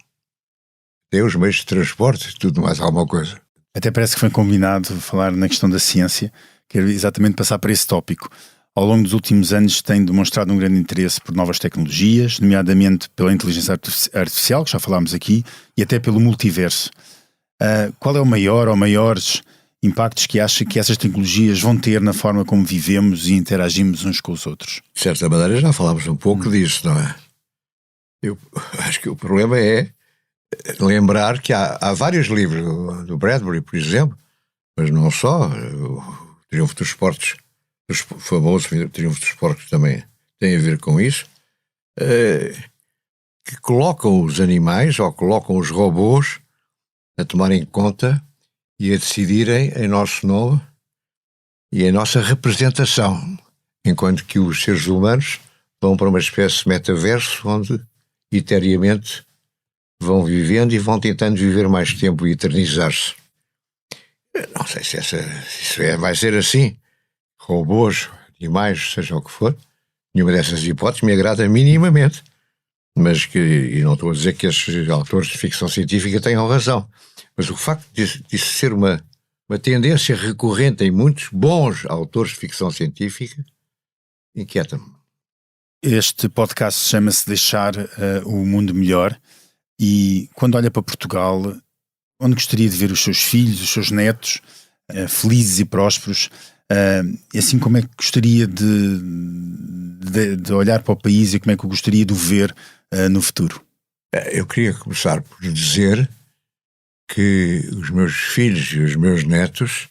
Speaker 2: até os meios de transporte, tudo mais alguma coisa.
Speaker 1: Até parece que foi combinado falar na questão da ciência, quero exatamente passar para esse tópico. Ao longo dos últimos anos tem demonstrado um grande interesse por novas tecnologias, nomeadamente pela inteligência artificial, que já falámos aqui, e até pelo multiverso. Qual é o maior ou maiores impactos que acha que essas tecnologias vão ter na forma como vivemos e interagimos uns com os outros?
Speaker 2: De certa maneira já falámos um pouco disso, não é? Eu acho que o problema é lembrar que há vários livros do Bradbury, por exemplo, mas não só, o Triunfo dos Porcos, o famoso Triunfo dos Porcos também tem a ver com isso, que colocam os animais ou colocam os robôs a tomarem conta e a decidirem em nosso nome e em nossa representação, enquanto que os seres humanos vão para uma espécie de metaverso onde eternamente vão vivendo e vão tentando viver mais tempo e eternizar-se. Não sei se isso vai ser assim. Robôs, animais, seja o que for, nenhuma dessas hipóteses me agrada minimamente. Mas e não estou a dizer que estes autores de ficção científica tenham razão. Mas o facto disso ser uma tendência recorrente em muitos bons autores de ficção científica inquieta-me.
Speaker 1: Este podcast chama-se Deixar o Mundo Melhor, e quando olha para Portugal, onde gostaria de ver os seus filhos, os seus netos, felizes e prósperos, assim como é que gostaria de olhar para o país e como é que eu gostaria de o ver no futuro?
Speaker 2: Eu queria começar por dizer que os meus filhos e os meus netos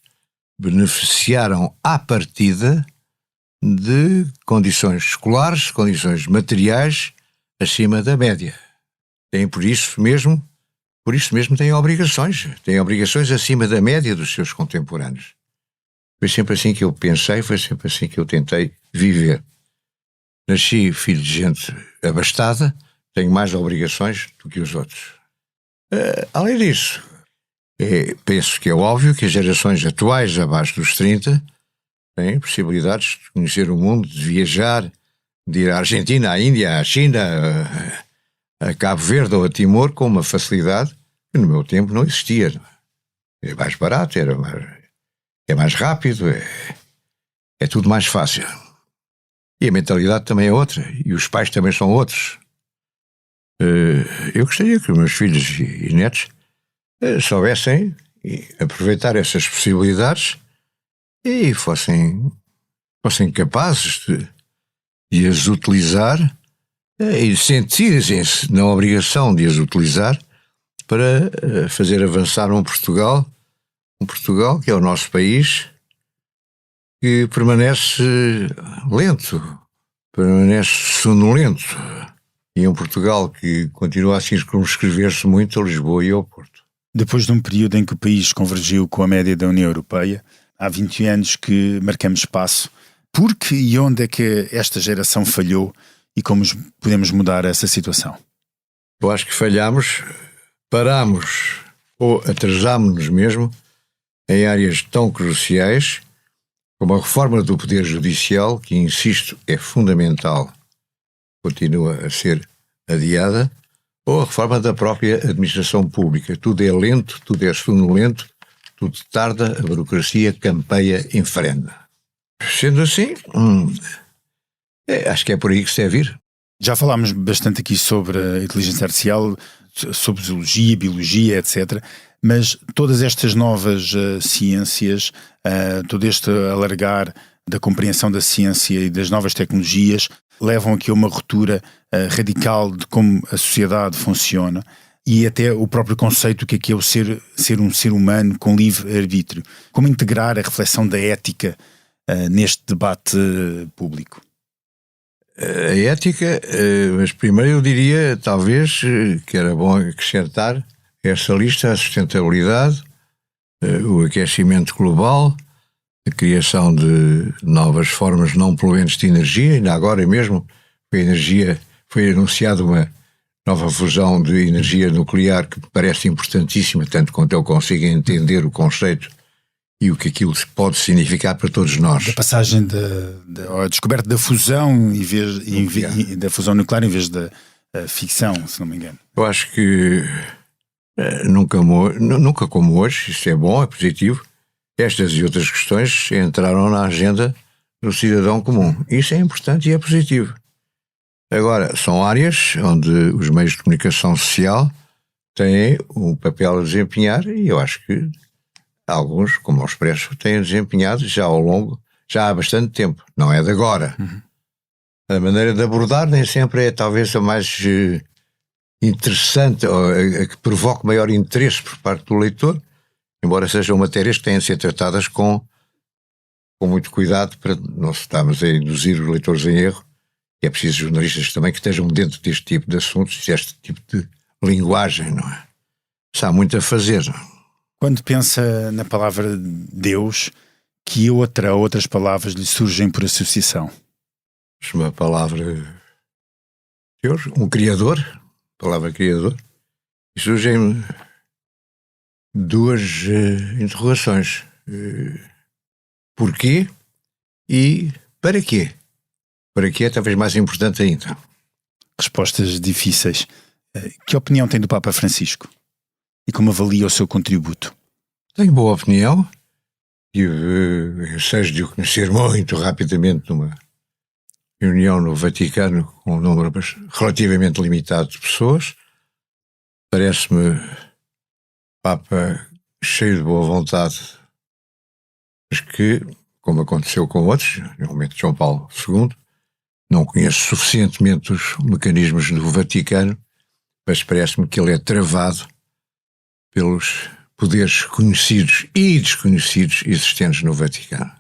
Speaker 2: beneficiaram à partida de condições escolares, condições materiais acima da média. Têm por isso mesmo têm obrigações acima da média dos seus contemporâneos. Foi sempre assim que eu pensei, foi sempre assim que eu tentei viver. Nasci filho de gente abastada, tenho mais obrigações do que os outros. Além disso, penso que é óbvio que as gerações atuais abaixo dos 30 têm possibilidades de conhecer o mundo, de viajar, de ir à Argentina, à Índia, à China, a Cabo Verde ou a Timor com uma facilidade que no meu tempo não existia. É mais barato, é mais rápido, é tudo mais fácil. E a mentalidade também é outra, e os pais também são outros. Eu gostaria que os meus filhos e netos soubessem aproveitar essas possibilidades e fossem capazes de as utilizar e sentirem-se na obrigação de as utilizar para fazer avançar um Portugal que é o nosso país, que permanece lento, permanece sonolento, e é um Portugal que continua a circunscrever-se muito a Lisboa e ao Porto.
Speaker 1: Depois de um período em que o país convergiu com a média da União Europeia, há 20 anos que marcamos espaço. Por que e onde é que esta geração falhou e como podemos mudar essa situação?
Speaker 2: Eu acho que falhamos, paramos ou atrasámos-nos mesmo em áreas tão cruciais como a reforma do Poder Judicial, que, insisto, é fundamental, continua a ser adiada, ou a reforma da própria administração pública. Tudo é lento, tudo é sonolento, tudo tarda, a burocracia campeia em frente. Sendo assim, Acho que é por aí que se deve ir.
Speaker 1: Já falámos bastante aqui sobre a inteligência artificial, sobre zoologia, biologia, etc. Mas todas estas novas ciências, todo este alargar da compreensão da ciência e das novas tecnologias levam aqui a uma ruptura radical de como a sociedade funciona e até o próprio conceito que é o ser um ser humano com livre-arbítrio. Como integrar a reflexão da ética neste debate público?
Speaker 2: A ética, mas primeiro eu diria, talvez, que era bom acrescentar a essa lista a sustentabilidade, o aquecimento global, a criação de novas formas não poluentes de energia. Ainda agora mesmo foi anunciada uma nova fusão de energia nuclear que me parece importantíssima, tanto quanto eu consigo entender o conceito e o que aquilo pode significar para todos nós.
Speaker 1: Da passagem da descoberta da fusão da fusão nuclear em vez da ficção, se não me engano.
Speaker 2: Eu acho que nunca como hoje, isso é bom, é positivo, estas e outras questões entraram na agenda do cidadão comum. Isso é importante e é positivo. Agora, são áreas onde os meios de comunicação social têm um papel a desempenhar e eu acho que alguns, como o Expresso, têm desempenhado já há bastante tempo, não é de agora.
Speaker 1: Uhum.
Speaker 2: A maneira de abordar nem sempre é talvez a mais interessante, ou a que provoque maior interesse por parte do leitor, embora sejam matérias que têm de ser tratadas com muito cuidado para não estarmos a induzir os leitores em erro. E é preciso jornalistas também que estejam dentro deste tipo de assuntos, deste tipo de linguagem, não é? Há muito a fazer.
Speaker 1: Quando pensa na palavra Deus, que outras palavras lhe surgem por associação?
Speaker 2: Uma palavra Deus, um criador, palavra criador, e surgem duas interrogações. Porquê e para quê? Para quê é talvez mais importante ainda.
Speaker 1: Respostas difíceis. Que opinião tem do Papa Francisco? E como avalia o seu contributo?
Speaker 2: Tenho boa opinião. Tive ensejo de o conhecer muito rapidamente numa reunião no Vaticano com um número relativamente limitado de pessoas. Parece-me Papa cheio de boa vontade, mas que, como aconteceu com outros, normalmente João Paulo II, não conheço suficientemente os mecanismos do Vaticano, mas parece-me que ele é travado pelos poderes conhecidos e desconhecidos existentes no Vaticano.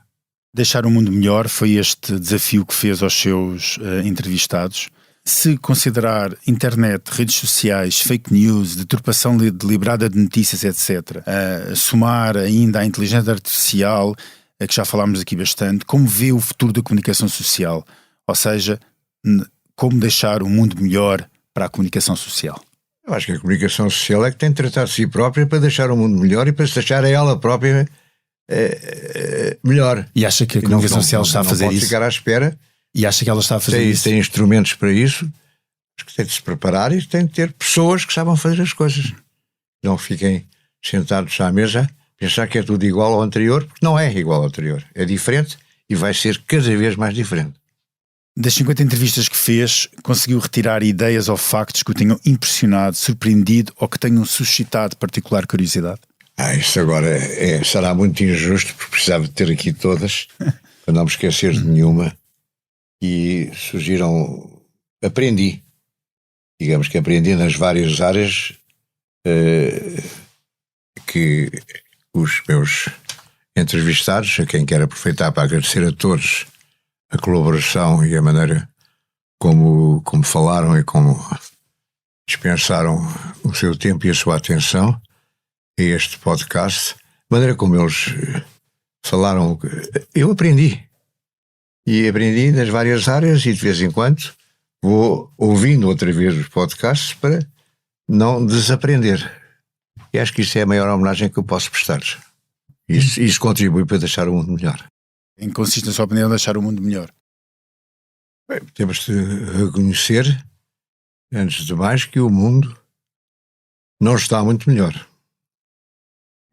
Speaker 1: Deixar o mundo melhor foi este desafio que fez aos seus entrevistados. Se considerar internet, redes sociais, fake news, deturpação deliberada de notícias, etc., somar ainda a inteligência artificial, a que já falámos aqui bastante, como vê o futuro da comunicação social? Ou seja, como deixar o mundo melhor para a comunicação social?
Speaker 2: Eu acho que a comunicação social é que tem de tratar de si própria para deixar o mundo melhor e para se deixar a ela própria melhor.
Speaker 1: E acha que a comunicação social está a fazer isso?
Speaker 2: Não pode ficar à espera.
Speaker 1: E acha que ela está a fazer isso?
Speaker 2: Tem instrumentos para isso. Acho que tem de se preparar e tem de ter pessoas que saibam fazer as coisas. Não fiquem sentados à mesa pensar que é tudo igual ao anterior, porque não é igual ao anterior. É diferente e vai ser cada vez mais diferente.
Speaker 1: Das 50 entrevistas que fez, conseguiu retirar ideias ou factos que o tenham impressionado, surpreendido ou que tenham suscitado particular curiosidade?
Speaker 2: Isso agora será muito injusto, porque precisava de ter aqui todas, para não me esquecer de nenhuma. E surgiram... Digamos que aprendi nas várias áreas que os meus entrevistados, a quem quero aproveitar para agradecer a todos a colaboração e a maneira como falaram e como dispensaram o seu tempo e a sua atenção a este podcast, a maneira como eles falaram, eu aprendi. E aprendi nas várias áreas e de vez em quando vou ouvindo outra vez os podcasts para não desaprender. E acho que isso é a maior homenagem que eu posso prestar-lhes. Isso contribui para deixar o mundo melhor.
Speaker 1: Em que consiste a sua opinião deixar o mundo melhor?
Speaker 2: Bem, temos de reconhecer, antes de mais, que o mundo não está muito melhor.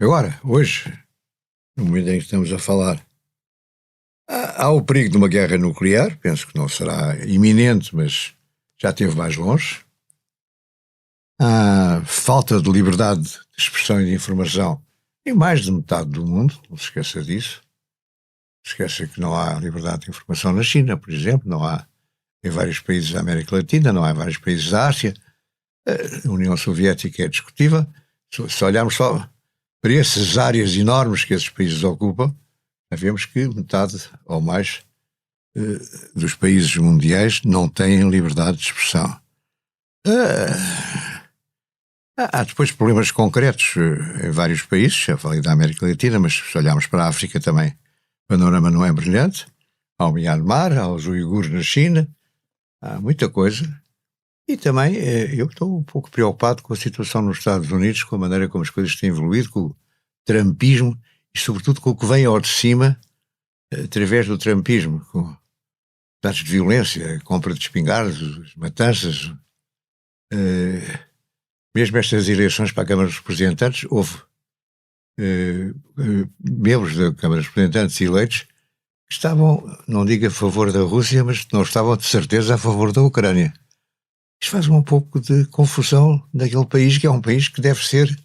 Speaker 2: Agora, hoje, no momento em que estamos a falar, Há o perigo de uma guerra nuclear, penso que não será iminente, mas já esteve mais longe. Há falta de liberdade de expressão e de informação em mais de metade do mundo, não se esqueça disso. Esqueça que não há liberdade de informação na China, por exemplo, não há em vários países da América Latina, não há em vários países da Ásia. A União Soviética é discutível. Se olharmos só para essas áreas enormes que esses países ocupam, vemos que metade ou mais dos países mundiais não têm liberdade de expressão. Há depois problemas concretos em vários países, já falei da América Latina, mas se olharmos para a África também o panorama não é brilhante. Há o Myanmar, há os uigures na China, há muita coisa. E também eu estou um pouco preocupado com a situação nos Estados Unidos, com a maneira como as coisas têm evoluído, com o trumpismo e sobretudo com o que vem ao de cima através do trumpismo, com atos de violência, a compra de espingardas, matanças. Mesmo estas eleições para a Câmara dos Representantes, houve membros da Câmara dos Representantes eleitos que estavam, não digo a favor da Rússia, mas não estavam de certeza a favor da Ucrânia. Isto faz um pouco de confusão naquele país que é um país que deve ser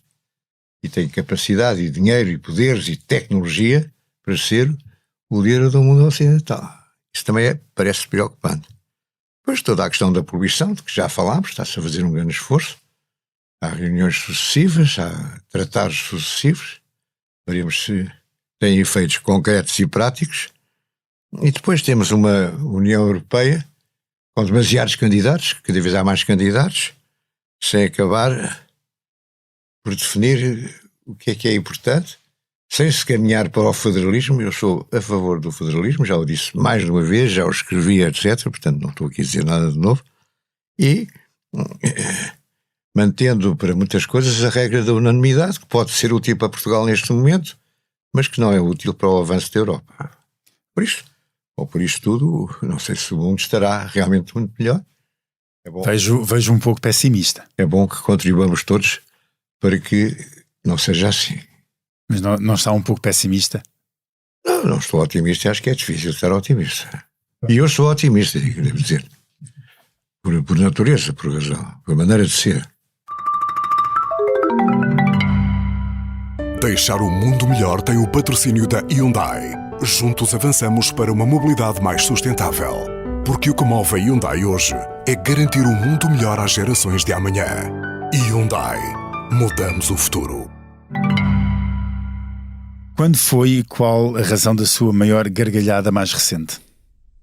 Speaker 2: e tem capacidade e dinheiro e poderes e tecnologia para ser o líder do mundo ocidental. Isso também parece preocupante. Depois toda a questão da poluição, de que já falámos, está-se a fazer um grande esforço. Há reuniões sucessivas, há tratados sucessivos. Veremos se têm efeitos concretos e práticos. E depois temos uma União Europeia com demasiados candidatos, cada vez há mais candidatos, sem acabar por definir o que é importante, sem se caminhar para o federalismo. Eu sou a favor do federalismo, já o disse mais de uma vez, já o escrevi, etc. Portanto, não estou aqui a dizer nada de novo. E mantendo para muitas coisas a regra da unanimidade, que pode ser útil para Portugal neste momento, mas que não é útil para o avanço da Europa. Por isto, ou por isto tudo, não sei se o mundo estará realmente muito melhor. É bom,
Speaker 1: vejo um pouco pessimista.
Speaker 2: É bom que contribuamos todos para que não seja assim.
Speaker 1: Mas não está um pouco pessimista?
Speaker 2: Não estou otimista, acho que é difícil estar otimista. E eu sou otimista, devo dizer. Por natureza, por razão, por maneira de ser.
Speaker 3: Deixar o mundo melhor tem o patrocínio da Hyundai. Juntos avançamos para uma mobilidade mais sustentável. Porque o que move a Hyundai hoje é garantir um mundo melhor às gerações de amanhã. Hyundai. Mudamos o futuro.
Speaker 1: Quando foi e qual a razão da sua maior gargalhada mais recente?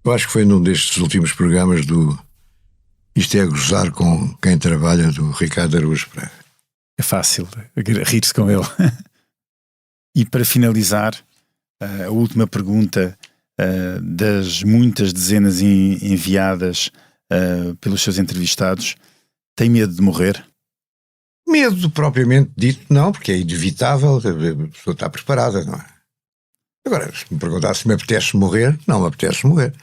Speaker 2: Eu acho que foi num destes últimos programas do Isto é Gozar com Quem Trabalha, do Ricardo Araújo Pereira.
Speaker 1: É fácil rir-se com ele. E para finalizar, a última pergunta das muitas dezenas enviadas pelos seus entrevistados: tem medo de morrer?
Speaker 2: Medo propriamente dito não, porque é inevitável, a pessoa está preparada, não é? Agora, se me perguntar se me apetece morrer, não me apetece morrer.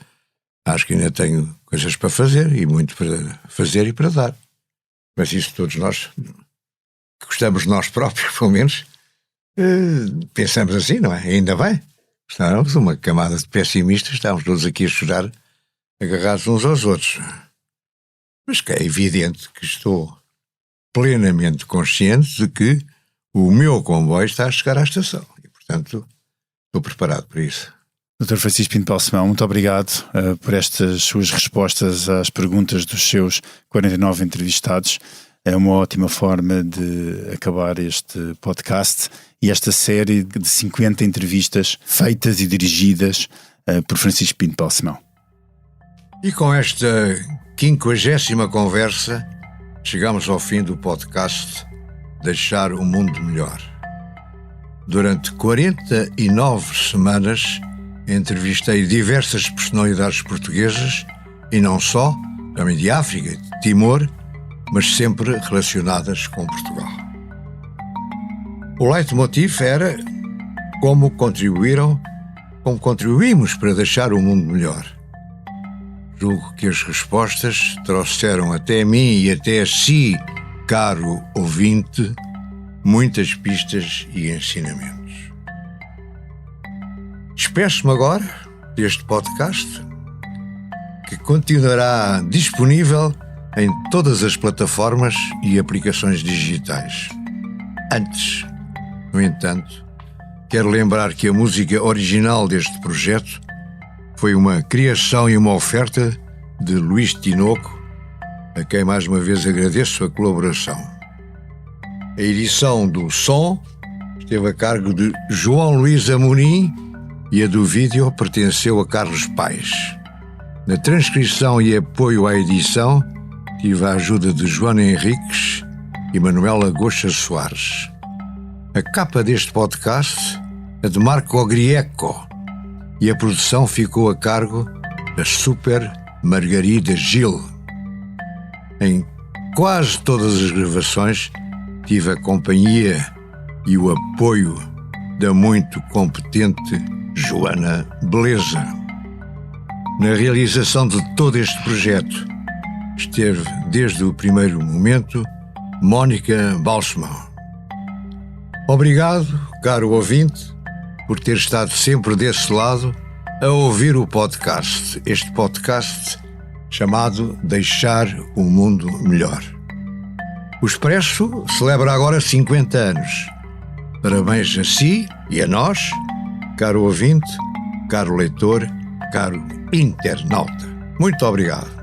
Speaker 2: Acho que ainda tenho coisas para fazer e muito para fazer e para dar. Mas isso todos nós, que gostamos de nós próprios, pelo menos, pensamos assim, não é? Ainda bem. Estávamos uma camada de pessimistas, estávamos todos aqui a chorar, agarrados uns aos outros. Mas que é evidente que estou plenamente consciente de que o meu comboio está a chegar à estação e, portanto, estou preparado para isso.
Speaker 1: Dr. Francisco Pinto Balsemão, muito obrigado por estas suas respostas às perguntas dos seus 49 entrevistados. É uma ótima forma de acabar este podcast e esta série de 50 entrevistas feitas e dirigidas por Francisco Pinto Balsemão.
Speaker 2: E com esta 50ª conversa, chegamos ao fim do podcast Deixar o Mundo Melhor. Durante 49 semanas entrevistei diversas personalidades portuguesas e não só, também de África, de Timor, mas sempre relacionadas com Portugal. O leitmotiv era como contribuímos para deixar o mundo melhor. Julgo que as respostas trouxeram até mim e até a si, caro ouvinte, muitas pistas e ensinamentos. Despeço-me agora, deste podcast, que continuará disponível em todas as plataformas e aplicações digitais. Antes, no entanto, quero lembrar que a música original deste projeto foi uma criação e uma oferta de Luís Tinoco, a quem mais uma vez agradeço a colaboração. A edição do som esteve a cargo de João Luís Amorim e a do vídeo pertenceu a Carlos Paes. Na transcrição e apoio à edição tive a ajuda de Joana Henriques e Manuela Goxa Soares. A capa deste podcast é de Marco Grieco e a produção ficou a cargo da Super Margarida Gil. Em quase todas as gravações tive a companhia e o apoio da muito competente Joana Beleza. Na realização de todo este projeto esteve desde o primeiro momento Mónica Balsemão. Obrigado, caro ouvinte, por ter estado sempre desse lado a ouvir o podcast, este podcast chamado Deixar o Mundo Melhor. O Expresso celebra agora 50 anos. Parabéns a si e a nós, caro ouvinte, caro leitor, caro internauta. Muito obrigado.